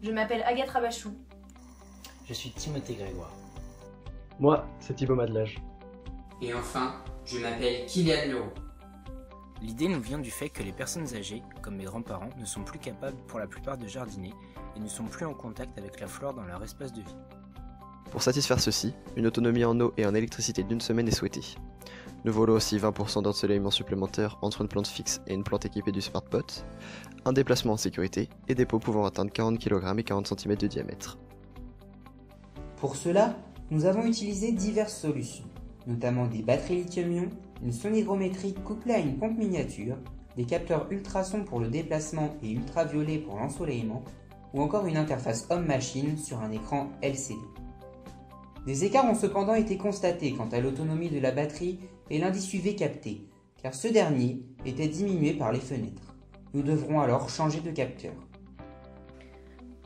Je m'appelle Agathe Rabachou. Je suis Timothée Grégoire. Moi, c'est Thibaut Madelage. Et enfin, je m'appelle Kylian Leroux. L'idée nous vient du fait que les personnes âgées, comme mes grands-parents, ne sont plus capables pour la plupart de jardiner et ne sont plus en contact avec la flore dans leur espace de vie. Pour satisfaire ceci, une autonomie en eau et en électricité d'une semaine est souhaitée. Nous voulons aussi 20% d'ensoleillement supplémentaire entre une plante fixe et une plante équipée du SmartPot, un déplacement en sécurité et des pots pouvant atteindre 40 kg et 40 cm de diamètre. Pour cela, nous avons utilisé diverses solutions, notamment des batteries lithium-ion, une sonde hygrométrique couplée à une pompe miniature, des capteurs ultrasons pour le déplacement et ultraviolet pour l'ensoleillement, ou encore une interface homme-machine sur un écran LCD. Des écarts ont cependant été constatés quant à l'autonomie de la batterie et l'indice UV capté, car ce dernier était diminué par les fenêtres. Nous devrons alors changer de capteur.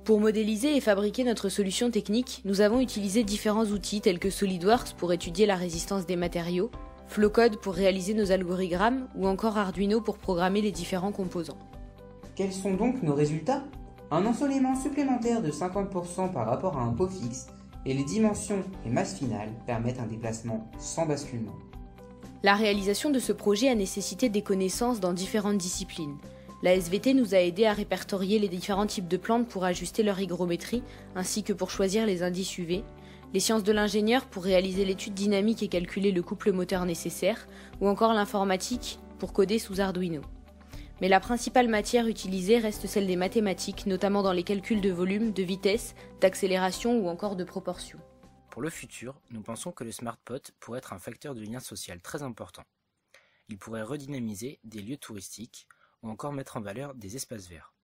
Pour modéliser et fabriquer notre solution technique, nous avons utilisé différents outils tels que SolidWorks pour étudier la résistance des matériaux, Flowcode pour réaliser nos algorithmes ou encore Arduino pour programmer les différents composants. Quels sont donc nos résultats? Un ensoleillement supplémentaire de 50% par rapport à un pot fixe et les dimensions et masses finales permettent un déplacement sans basculement. La réalisation de ce projet a nécessité des connaissances dans différentes disciplines. La SVT nous a aidé à répertorier les différents types de plantes pour ajuster leur hygrométrie, ainsi que pour choisir les indices UV, les sciences de l'ingénieur pour réaliser l'étude dynamique et calculer le couple moteur nécessaire, ou encore l'informatique pour coder sous Arduino. Mais la principale matière utilisée reste celle des mathématiques, notamment dans les calculs de volume, de vitesse, d'accélération ou encore de proportion. Pour le futur, nous pensons que le SmartPot pourrait être un facteur de lien social très important. Il pourrait redynamiser des lieux touristiques ou encore mettre en valeur des espaces verts.